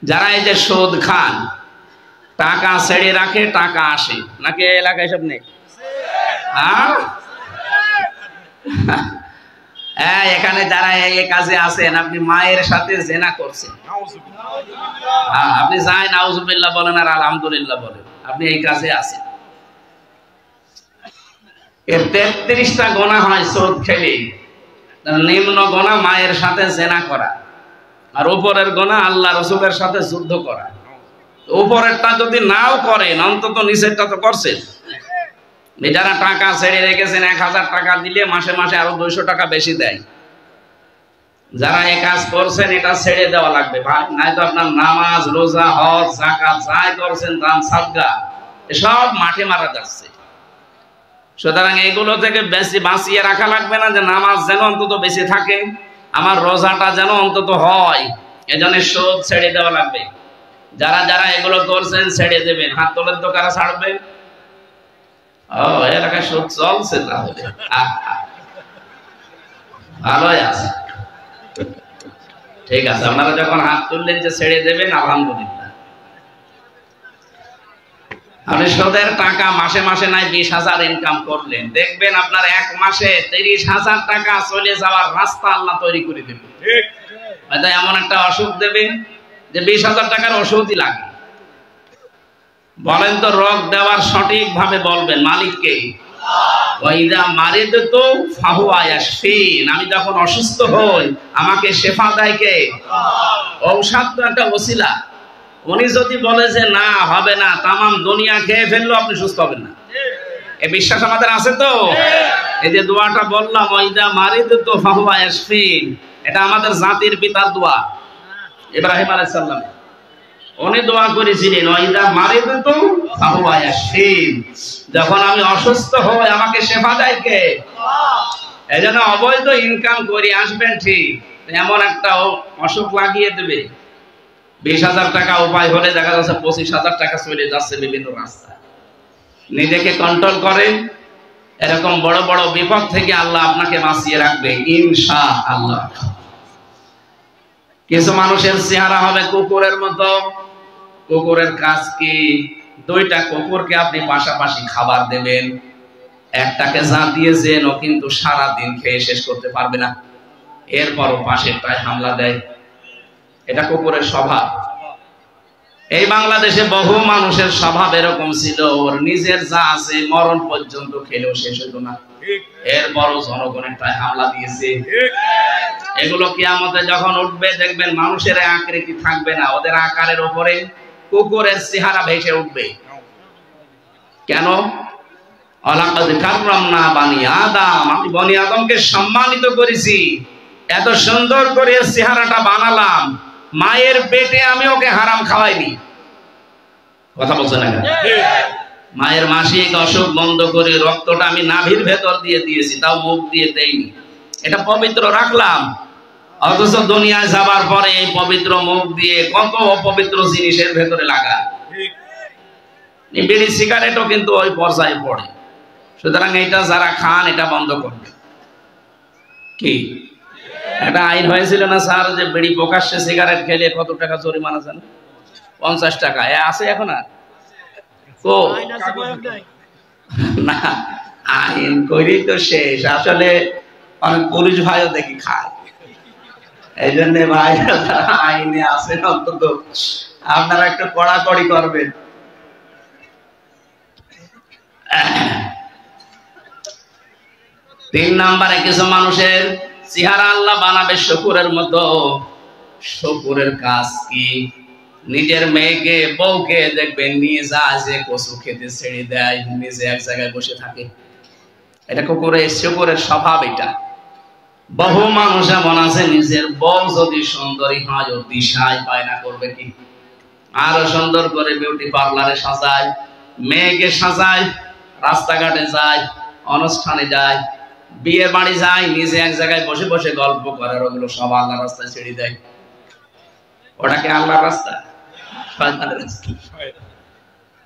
যারা এই যে সুদ খান, টাকা ছেড়ে রাখে, টাকা আসে নাকি এলাকায় সব নেই? হ্যাঁ, এখানে যারা এই কাজে আছেন, আপনি মায়ের সাথে জেনা করছেন, আপনি যাই নাউজুবিল্লাহ বলেন আর আলহামদুলিল্লাহ বলেন, আপনি এই কাজে আছেন। এর 33টা গোনা হয় সুদ খেলে। নিম্ন গোনা মায়ের সাথে জেনা করা, আর উপরের গোনা আল্লাহ রসুলের সাথে যুদ্ধ করা। উপরেরটা যদি নাও করেন, অন্তত নিচেরটা তো করছেন। যারা টাকা ছেড়ে রেখেছেন, 1000 টাকা দিলে মাসে মাসে আরো 200 টাকা বেশি দেয়। যারা এই কাজ করছেন, এটা ছেড়ে দেওয়া লাগবে ভাই, নাই তো আপনার নামাজ, রোজা, হজ, যাকাত যাই করছেন, দান সাদকা, সব মাঠে মারা যাচ্ছে। সুতরাং এগুলো থেকে বেশি বাঁচিয়ে রাখা লাগবে না, যে নামাজ যেন অন্তত বেশি থাকে, আমার রোজাটা যেন অন্তত হয়, এজন্য সুদ ছেড়ে দেওয়া লাগবে। যারা যারা এগুলো করছেন ছেড়ে দেবেন, হাত তোলেন তো কারা ছাড়বে? ও, এলাকায় সুদ চলছে, তাহলে ভালোই আছে, ঠিক আছে। আপনারা যখন হাত তুললেন যে ছেড়ে দেবেন, আলহামদুলিল্লাহ। আপনি সুদের টাকা মাসে মাসে নাই 20,000 ইনকাম করলেন, দেখবেন আপনার এক মাসে 30,000 টাকা চলে যাওয়ার রাস্তা আল্লাহ তৈরি করে দেবে। হয়তো এমন একটা অসুখ দেবে যে 20,000 টাকার ওষুধই লাগে। বলেন তো, রোগ দেওয়ার সঠিক ভাবে বলবেন মালিককে। ওয়াইদা মারিদতু ফাহুয়া ইয়াশফিন, আমি যখন অসুস্থ হই আমাকে শেফা দেয় কে? ঔষধ তো একটা ওসিলা। উনি যদি বলে যে না হবে না, তামাম দুনিয়া খেয়ে ফেললো, আপনি সুস্থ হবেন না। এই বিশ্বাস আমাদের আছে তো? এই যে দোয়াটা বললাম, ওয়াইদা মারিদতু ফাহুয়া ইয়াশফিন, এটা আমাদের জাতির পিতার দোয়া, ইব্রাহিম আলাইহিস সালাম। উনি দোয়া করেছিলেন, ওয়াইদা মারিদতু ফাহুয়া ইয়াশফিন, যখন আমি অসুস্থ হই আমাকে শেফা দেয় কে? এজন্য অবৈধ ইনকাম করে আসবেন ঠিক, এমন একটা অসুখ লাগিয়ে দেবে, 20,000 টাকা উপায় হলে দেখা যাচ্ছে 25,000 টাকা চলে যাচ্ছে বিভিন্ন রাস্তায়। নিজেকে কন্ট্রোল করেন, এরকম বড় বড় বিপদ থেকে আল্লাহ আপনাকে বাঁচিয়ে রাখবে ইনশাআল্লাহ। কিছু মানুষের চেহারা হবে কুকুরের মতো। কুকুরের কাজ কি? 2টা কুকুরকে আপনি পাশাপাশি খাবার দেবেন, একটাকে যা দিয়েছেন ও কিন্তু সারাদিন খেয়ে শেষ করতে পারবে না, এরপরও পাশেরটায় হামলা দেয়। এটা কুকুরের স্বভাব। এই বাংলাদেশে বহু মানুষের স্বভাব এরকম ছিল, ওর নিজের যা আছে মরণ পর্যন্ত খেলেও শেষ হতো না, এরপরও জনগণেরটায় হামলা দিয়েছে। এগুলো কিয়ামতে যখন উঠবে, দেখবেন মানুষের আকৃতি থাকবে না, ওদের আকারের উপরে কুকুরের চেহারা ভেসে উঠবে। কেন? ওয়ালাকাদ কাররামনা বানি আদম, আমি বনি আদমকে সম্মানিত করেছি, এত সুন্দর করে চেহারাটা বানালাম, মায়ের পেটে আমি ওকে হারাম খাওয়াইনি। কথা বলছেন না? মায়ের মাসিক অসুখ বন্ধ করে রক্তটা আমি নাভির ভেতর দিয়ে দিয়েছি, তাও মুখ দিয়ে দেইনি, এটা পবিত্র রাখলাম। অথচ দুনিয়ায় যাবার পরে এই পবিত্র মুখ দিয়ে কত অপবিত্র জিনিসের ভেতরে লাগা। বিড়ি সিগারেটও কিন্তু ওই পর্যায়ে পড়ে। সুতরাং এটা যারা খান, এটা বন্ধ করবে। কি একটা আইন হয়েছিল না স্যার, যে বিড়ি প্রকাশ্যে সিগারেট খেলে কত টাকা জরিমানা জানেন? 50 টাকা। আছে এখন? আর তো না, আইন করি তো শেষ। আসলে অনেক পুলিশ ভাইও দেখি খায়, এই জন্য ভাই আইনে আছে, অন্তত আপনারা একটু কড়াকড়ি করবেন। 3 নম্বরে কিছু মানুষের চেহারা আল্লাহ বানাবে শুকুরের মতো। শুকুরের কাজ কি? নিজের মেয়েকে, বউকে দেখবেন নিয়ে যায় যে কচু খেতে ছেড়ে দেয়, নিজে এক জায়গায় বসে থাকে। এটা শুকুরের স্বভাব। এটা বহু মানুষ এমন আছে, নিজের বউ যদি সুন্দরী হয় ও দিশাই পায় না, করবে কি? আরো সুন্দর করে বিউটি পার্লারে সাজায়, মেয়েকে সাজায়, রাস্তাঘাটে যায়, অনুষ্ঠানে যায়, বিয়ে বাড়ি যায়, নিজে এক জায়গায় বসে বসে গল্প করে, ওগুলো সব আল্লাহর রাস্তায় ছেড়ে দেয়। ওটাকে আল্লাহর রাস্তা? শয়তানের রাস্তা।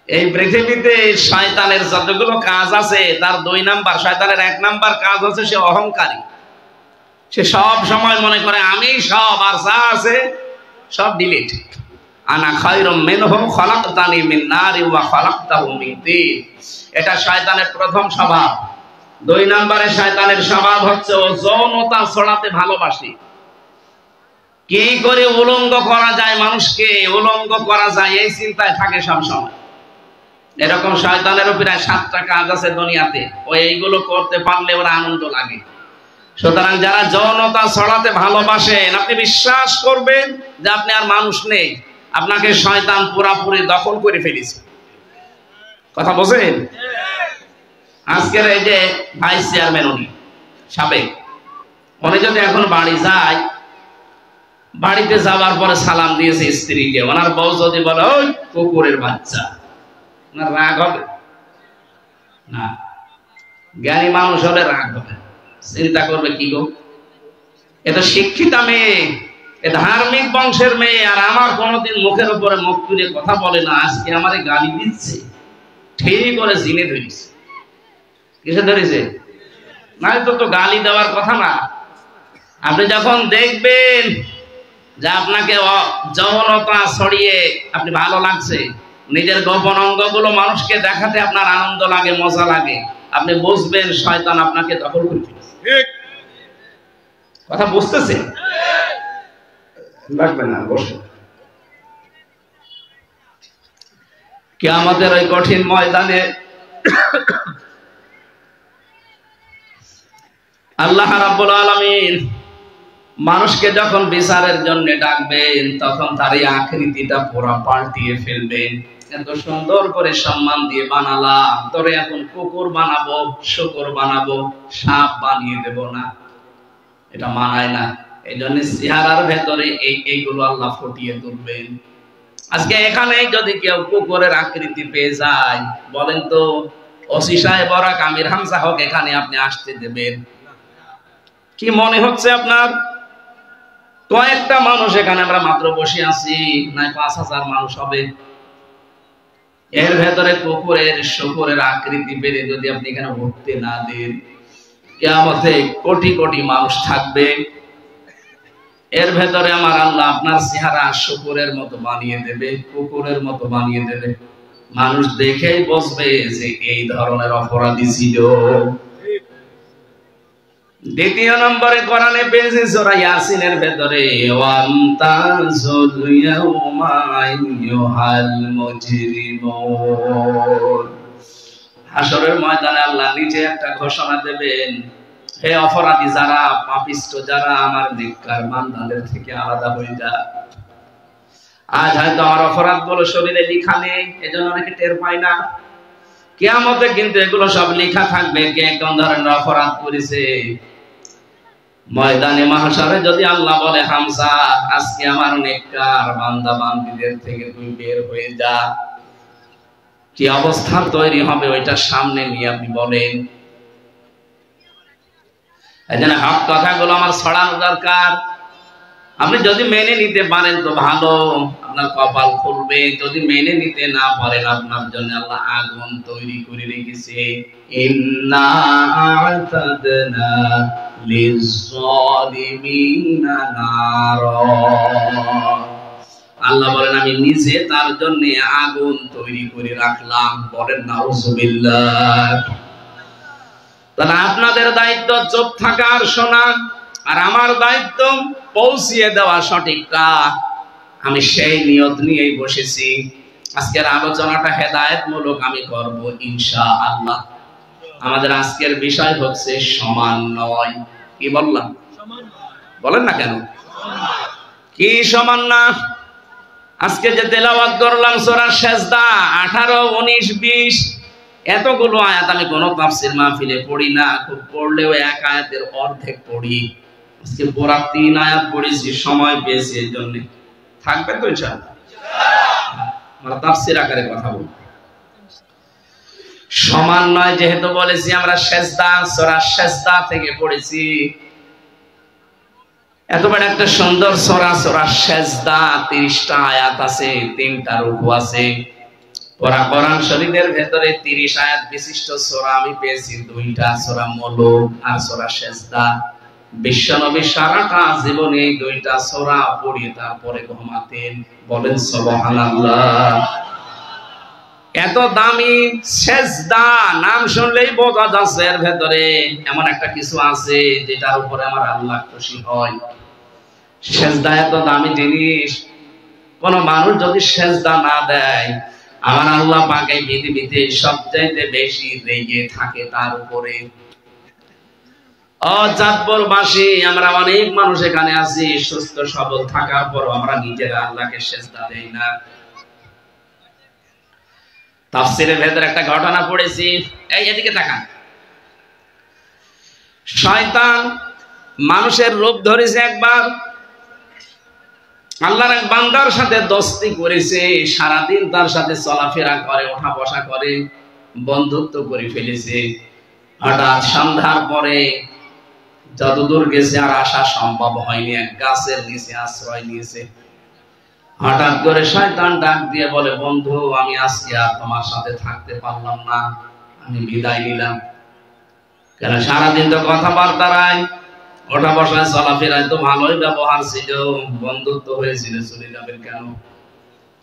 এই পৃথিবীতে শয়তানের যতগুলো কাজ আছে, তার 2 নাম্বার, শয়তানের 1 নাম্বার কাজ হচ্ছে সে অহংকারী। সে সব সময় মনে করে আমি সব, আর যা আছে সব ডিলিট। আনা খায়রুম মিনহু খালাকতানি মিন নারি ওয়া খালাকতাহু মিন তিন। এটা শয়তানের প্রথম স্বভাব। 2 নম্বরে শয়তানের স্বভাব হচ্ছে ও যৌনতা ছড়াতে ভালোবাসে। কি করে উলঙ্গ করা যায়, মানুষকে উলঙ্গ করা যায় এই চিন্তায় থাকে সব সময়। এরকম শয়তানেরও প্রায় 7টা কাজ আছে দুনিয়াতে, ও এইগুলো করতে পারলে ওর আনন্দ লাগে। সুতরাং যারা যৌনতা ছড়াতে ভালোবাসেন, আপনি বিশ্বাস করবেন যে আপনি আর মানুষ নেই, আপনাকে শয়তান পুরাপুরি দখল করে ফেলেছে। কথা বোঝেন? আজকের এই যে ভাইস চেয়ারম্যান, উনি সাবেক, উনি যদি এখন বাড়ি যায়, বাড়িতে যাওয়ার পরে সালাম দিয়েছে স্ত্রীকে, ওনার বউ যদি বলে ওই কুকুরের বাচ্চা, ওনার রাগ হবে না? জ্ঞানী মানুষ হলে রাগ হবে, চিন্তা করবে কি গো, এটা শিক্ষিতা মেয়ে, এ ধার্মিক বংশের মেয়ে, আর আমার কোনোদিন মুখের উপরে মুখ তুলে কথা বলে না, আজকে আমারে গালি দিচ্ছে। ঠিক করে জিনে ধরেছে। কিসে ধরেছে? নাই তো গালি দেওয়ার কথা না। আপনি যখন দেখবেন যে আপনাকে যৌনতা ছড়িয়ে আপনি ভালো লাগছে, নিজের গোপন অঙ্গগুলো মানুষকে দেখাতে আপনার আনন্দ লাগে, মজা লাগে, আপনি বুঝবেন শয়তান আপনাকে দখল করে ফেলেছে। কথা বুঝতেছে? লাগবে না, বসে। কিয়ামতের ওই কঠিন ময়দানে আল্লাহ রাব্বুল আলামিন মানুষকে যখন বিচারের জন্য ডাকবেন, তখন তার এই আকৃতিটা পুরো পাল্টিয়ে ফেলবেন। এত সুন্দর করে সম্মান দিয়ে বানালাম, তোরে এখন কুকুর বানাবো, শুকর বানাবো, সাপ বানিয়ে দেব না, এটা মানায় না। এই জন্য চেহারার ভেতরে এইগুলো আল্লাহ ফুটিয়ে তুলবেন। আজকে এখানে যদি কেউ কুকুরের আকৃতি পেয়ে যায়, বলেন তো ওসি সাহেব বরাক আমির হামজা হক এখানে আপনি আসতে দেবেন? কি মনে হচ্ছে আপনার? কয়েকটা মানুষ এখানে আমরা মাত্র বসে আছি, নাই 5000 মানুষ হবে। এর ভেতরে কুকুরের শুকরের আকৃতি পেলে যদি আপনি এখানে উঠতে না দেন, কিয়ামতে কোটি কোটি মানুষ থাকবে। এর ভেতরে আমার আল্লাহ আপনার চেহারা শুকরের মতো বানিয়ে দেবে, কুকুরের মতো বানিয়ে দেবে। মানুষ দেখেই বুঝবে যে এই ধরনের অপরাধী ছিল। দ্বিতীয় নম্বরে কোরআনে পেয়েছি সূরা ইয়াসিনের ভেতরে ওয়ামতাযুল ইয়াউমা আইয়ুহাল মুজরিমুন। হাশরের ময়দানে আল্লাহ নিজে একটা ঘোষণা দেবেন, হে অপরাধী যারা, পাপিষ্ট যারা, আমার নেককার বান্দাদের থেকে আলাদা হয়ে যা। আজ হয়তো আমার অপরাধগুলো শরীরে লেখা নেই, এজন্য অনেকে টের পায় না। কিয়ামতে কিন্তু এগুলো সব লেখা থাকবে, কে কোন ধরনের অপরাধ করেছে। ময়দানে মাহশারে যদি আল্লাহ বলে হামজা আজকে আমার নেককার বান্দা বান্দীদের থেকে তুই বের হয়ে যা, কি অবস্থা তৈরি হবে ওইটা সামনে নিয়ে আপনি বলেন। এজন্য হক কথাগুলো আমার ছড়ানো দরকার। আপনি যদি মেনে নিতে পারেন তো ভালো, আপনার কপাল খুলবে। যদি মেনে নিতে না পারেন, আপনার জন্য আল্লাহ আগুন তৈরি করে রেখেছে। ইন্না আ'তাদনা লিয-যালিমিনা নারা। আল্লাহ বলেন আমি নিজে তার জন্য আগুন তৈরি করে রাখলাম। বলেন নাউযুবিল্লাহ। তাহলে আপনাদের দায়িত্ব চুপ থাকা আর শোনা, আর আমার দায়িত্ব পৌঁছিয়ে দেওয়া সঠিকটা। আমি সেই নিয়ত নিয়েই বসেছি। আজকের আলোচনাটা হেদায়েতমূলক আমি করব ইনশাআল্লাহ। আমাদের আজকের বিষয় হচ্ছে সমন্বয়। কি বললাম? বলেন না কেন? কি সমান না? আজকে যে তেলাওয়াত করলাম সূরা সেজদা 18, 19, 20 এতগুলো আয়াত আমি কোন তাফসীর মাহফিলে পড়ি না, খুব পড়লেও এক আয়াতের অর্ধেক পড়ি। আজকে পুরা 3 আয়াত পড়েছি, সময় পেয়েছি এই জন্য। থাকবে তো ইনশাআল্লাহ? আমরা তাফসীর আকারে কথা বলব। সমন্বয় যেহেতু বলেছি, আমরা সেজদা সূরা সেজদা থেকে পড়েছি। এত বড় একটা সুন্দর সূরা, সূরা সেজদা 30টা আয়াত আছে, 3টা রুকু আছে। পুরা কোরআন শরীফের ভেতরে 30 আয়াত বিশিষ্ট সূরা আমি পেয়েছি 2টা, সূরা মুলুক আর সূরা সেজদা। বিশ্বনবী সারাটা জীবনে দুইটা সূরা পড়ে তারপরে ঘুমাতেন। বলেন সুবহানাল্লাহ। এত দামি সেজদা, নাম শুনলেই বোঝা যাচ্ছে এর ভেতরে এমন একটা কিছু আছে যেটার উপরে আমার আল্লাহ খুশি হয়। সেজদা এত দামি জিনিস, কোন মানুষ যদি সেজদা না দেয়, আমার আল্লাহ পাক এই পৃথিবীতে সবচাইতে বেশি রেগে থাকে তার উপরে। চাঁদপুরবাসী আমরা অনেক মানুষ এখানে আছি, সুস্থ সবল থাকার পর আমরা নিজেরা আল্লাহকে সেজদা দেই না। তাফসীরের ভেতরে একটা ঘটনা পড়েছি, এই এদিকে তাকান। শয়তান মানুষের রূপ ধরেছে একবার, আল্লাহর এক বান্দার সাথে দোস্তি করেছে, সারাদিন তার সাথে চলাফেরা করে, ওঠা বসা করে, বন্ধুত্ব করে ফেলেছে। হঠাৎ সন্ধ্যার পরে যতদূর গেছে আর আসা সম্ভব হয়নি, এক গাছের নিচে আশ্রয় নিয়েছে। হঠাৎ করে শয়তান ডাক দিয়ে বলে, বন্ধু আমি আজকে আর তোমার সাথে থাকতে পারলাম না, আমি বিদায় নিলাম। কেন সারাদিন তো কথাবার্তায় ওঠা বসায় চলাফেরায় তো ভালোই ব্যবহার ছিল, বন্ধুত্ব হয়েছিল, চলে যাবেন কেন?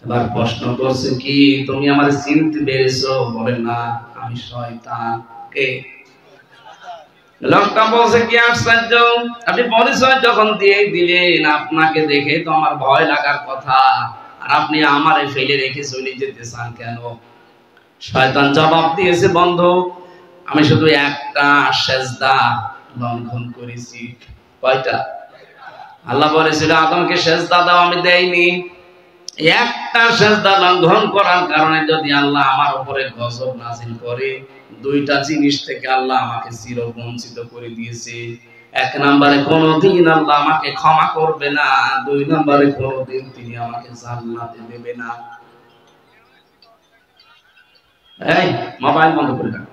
এবার প্রশ্ন করছে, কি তুমি আমার চিনতে পেরেছো? বলে না, আমি শয়তান। কে? লোকটা বলছে, কি আশ্চর্য, আপনি পরিচয় যখন দিয়ে দিলেন, আপনাকে দেখে তো আমার ভয় লাগার কথা, আর আপনি আমারে ফেলে রেখে চলে যেতে চান কেন? শয়তান জবাব দিয়েছে, বন্ধু আমি শুধু একটা সেজদা লঙ্ঘন করেছি। কয়টা? আল্লাহ বলেছিল আদমকে সেজদা দাও, আমি দেইনি। একটা সেজদা লঙ্ঘন করার কারণে যদি আল্লাহ আমার উপরে গজব নাযিল করে, দুইটা জিনিস থেকে আল্লাহ আমাকে চিরবঞ্চিত করে দিয়েছে। এক নম্বরে কোনদিন আল্লাহ আমাকে ক্ষমা করবে না, দুই নম্বরে কোনদিন তিনি আমাকে জান্নাতে দেবে না। এই মোবাইল বন্ধ করে দাও।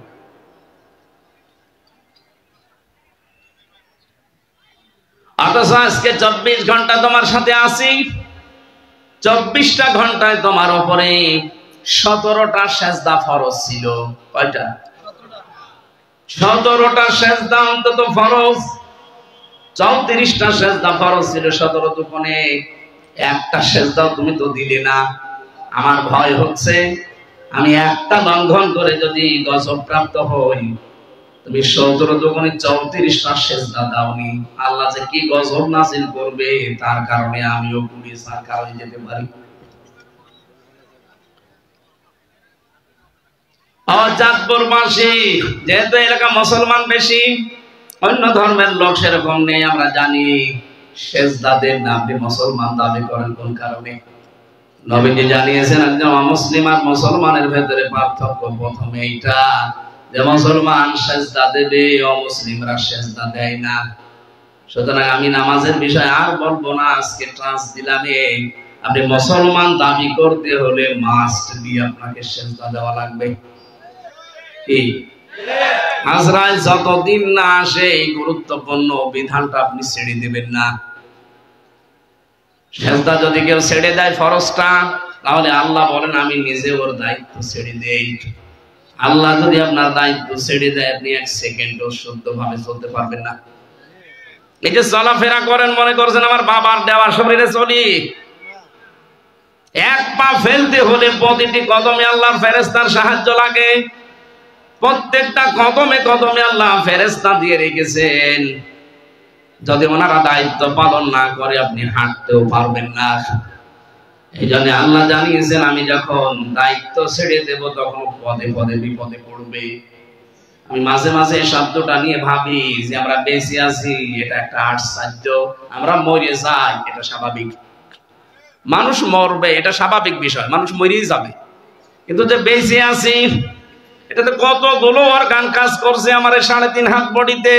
অথচ আজকে 24 ঘন্টা তোমার সাথে আছি, 24টা ঘন্টায় তোমার উপরে 17টা সেজদা ফরজ ছিল। কয়টা? 17টা সেজদা অন্তত ফরজ, 34টা সেজদা ফরজ ছিল, 17 দুগুণে একটা সেজদাও তুমি তো দিলে না। আমার ভয় হচ্ছে আমি একটা লঙ্ঘন করে যদি গজব প্রাপ্ত হই, তুমি 17 দুগুণে 34টা সেজদা দাওনি, আল্লাহ যে কি গজব নাযিল করবে তার কারণে আমিও গুনাহগার কারণে যেতে পারি। চাঁদপুরবাসী যেহেতু এলাকা মুসলমান বেশি, অন্য ধর্মের লোক সেরকম নেই, আমরা জানি সেজদা দেন না। আপনি মুসলমান দাবি করেন কোন কারণে? নবীজি জানিয়েছেন একজন অমুসলিম আর মুসলমানের ভেতরে পার্থক্য প্রথমে এইটা যে মুসলমান সেজদা দেবে, অমুসলিমরা সেজদা দেয় না। সুতরাং আমি নামাজের বিষয় আর বলবো না, আজকে ট্রান্স দিলাম। আপনি মুসলমান দাবি করতে হলে মাস্ট বি আপনাকে সেজদা দেওয়া লাগবে। কি? আজরাইল যতদিন না আসে এই গুরুত্বপূর্ণ বিধানটা আপনি ছেড়ে দেবেন না। সেজদা যদি কেউ ছেড়ে দেয় ফরজটা, তাহলে আল্লাহ বলেন আমি নিজে ওর দায়িত্ব ছেড়ে দেই। আল্লাহ যদি আপনার দায়িত্ব ছেড়ে দেয়, আপনি এক সেকেন্ডও শুদ্ধভাবে চলতে পারবেন না। এই যে চলাফেরা করেন, মনে করছেন আমার বাবার দেওয়া শরীরে চলি, এক পা ফেলতে হলে প্রতিটি কদমে আল্লাহর ফেরেশতার সাহায্য লাগে। প্রত্যেকটা কদমে কদমে আল্লাহ ফেরেশতা দিয়ে রেখেছেন। যদি ওনারা দায়িত্ব পালন না করে আপনি হাঁটতেও পারবেন না। এই জন্য আল্লাহ জানিয়েছেন আমি যখন দায়িত্ব ছেড়ে দেব তখন পদে পদে বিপদে পড়বে। আমি মাঝে মাঝে শব্দটা নিয়ে ভাবি যে আমরা বেঁচে আছি এটা একটা আশ্চর্য, আমরা মরে যাই এটা স্বাভাবিক। মানুষ মরবে এটা স্বাভাবিক বিষয়, মানুষ মরেই যাবে, কিন্তু যে বেঁচে আছি এটাতে কতগুলো অর্গান কাজ করছে আমার 3.5 হাত বডিতে।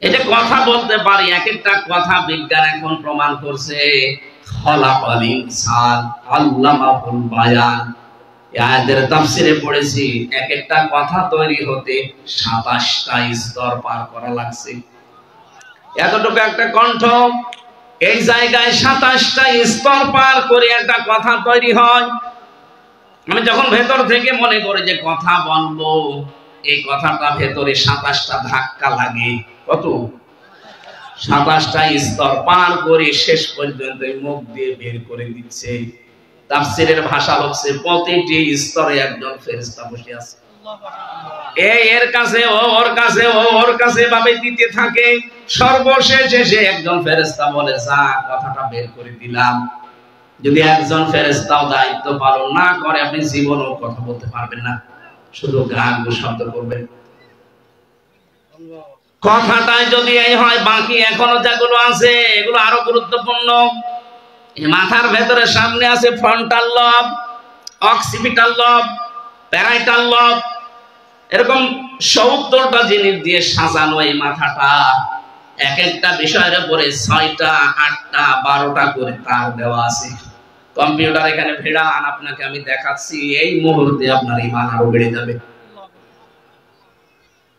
এই যে কথা বলতে পারি, এক একটা কথা বিজ্ঞান এখন প্রমাণ করছে। খলাকাল ইনসান আল্লামাহুল বায়ান, আয়াতের তাফসীরে পড়েছি এক একটা কথা তৈরি হতে 27টা স্তর পার করা লাগছে। এতটুকু একটা কণ্ঠ, এই জায়গায় 27টা স্তর পার করে একটা কথা তৈরি হয়। আমি যখন ভেতর থেকে মনে করি যে কথা বলবো, এই কথাটা ভেতরে 27টা ধাক্কা লাগে। কত 27টা স্তর পার করে শেষ পর্যন্ত মুখ দিয়ে বের করে দিচ্ছে। তাফসীরের ভাষা হচ্ছে প্রতিটি স্তরে একজন ফেরেশতা বসে আছে। এর কাছে ও ওর কাছে ও ওর কাছে ভাবে দিতে থাকে। সর্বশেষে এসে একজন ফেরেশতা বলে, যা কথাটা বের করে দিলাম। যদি একজন ফেরেশতাও দায়িত্ব পালন না করে আপনি জীবনেও কথা বলতে পারবেন না, শুধু গান শব্দ করবেন। কথাটাই যদি এই হয়, বাকি এখনো যেগুলো আছে এগুলো আরো গুরুত্বপূর্ণ। মাথার ভেতরে সামনে আছে ফ্রন্টাল লব, অক্সিপিটাল লব, প্যারাইটাল লব, এরকম 70টা জিনিস দিয়ে সাজানো এই মাথাটা। এক একটা বিষয়ের উপরে 6টা 8টা 12টা করে তার দেওয়া আছে। কম্পিউটার এখানে ভিড়ান, আপনাকে আমি দেখাচ্ছি, এই মুহূর্তে আপনার ঈমান আরো বেড়ে যাবে।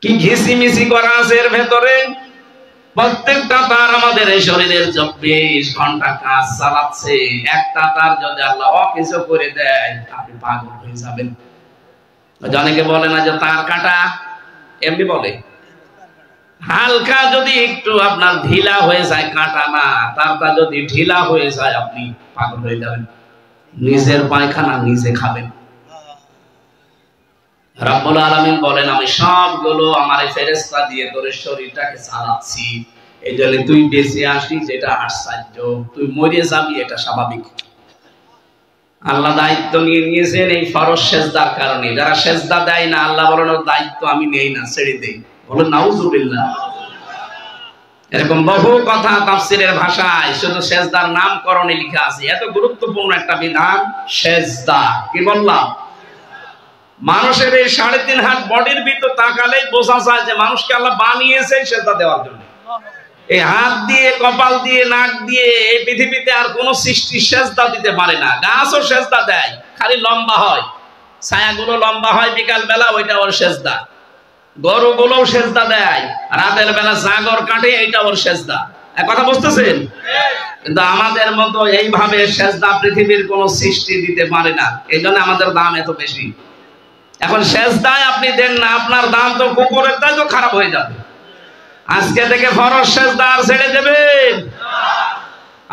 কি ঘিসিমিসি করা আছে এর ভেতরে। প্রত্যেকটা তার আমাদের এই শরীরের 24 ঘন্টা কাজ চালাচ্ছে। একটা তার যদি আল্লাহ অকিছু করে দেয় আপনি পাগল হয়ে যাবেন। অনেকে বলে না যে তার কাটা, এমনি বলে। হালকা যদি একটু আপনার ঢিলা হয়ে যায়, কাটা না, তারটা যদি ঢিলা হয়ে যায় আপনি পাগল হয়ে যাবেন, নিজের পায়খানা নিজে খাবেন। রব্বুল আলামিন বলেন, আমি সবগুলো আমার ফেরেশতা দিয়ে তোর শরীরটাকে চালাচ্ছি। এই জন্য তুই বেঁচে আসিস এটা আশ্চর্য, তুই মরে যাবি এটা স্বাভাবিক। আল্লাহ দায়িত্ব নিয়ে নিয়েছেন এই ফরজ সেজদার কারণে। যারা সেজদা দেয় না আল্লাহ বলেন ওর দায়িত্ব আমি নেই না, ছেড়ে দেই। বলেন নাউজুবিল্লাহ। এরকম বহু কথা তাফসীরের ভাষায় শুধু সেজদার নামকরণে লেখা আছে। এত গুরুত্বপূর্ণ একটা বিধান সেজদা। কি বললাম? মানুষের এই 3.5 হাত বডির ভিতর তাকালেই বোঝা যায় যে মানুষকে আল্লাহ বানিয়েছে সেজদা দেওয়ার জন্য। এই হাত দিয়ে, কপাল দিয়ে, নাক দিয়ে এই পৃথিবীতে আর কোন সৃষ্টি সেজদা দিতে পারে না। গাছও সেজদা দেয়, খালি লম্বা হয়, ছায়াগুলো লম্বা হয় বিকাল বেলা, ওইটা ওর সেজদা। গরুগুলোও সেজদা দেয়, রাতের বেলা জাগর কাটে, এইটা ওর সেজদা। এক কথা বুঝতেছেন? কিন্তু আমাদের মতো এইভাবে সেজদা পৃথিবীর কোন সৃষ্টি দিতে পারে না। এই জন্য আমাদের দাম এত বেশি। এখন সেজদায় আপনি দেন না, আপনার দাম তো কুকুরের দাম তো খারাপ হয়ে যাবে। আজকে থেকে ফরজ সেজদা আর ছেড়ে দেবেন?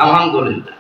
আলহামদুলিল্লাহ।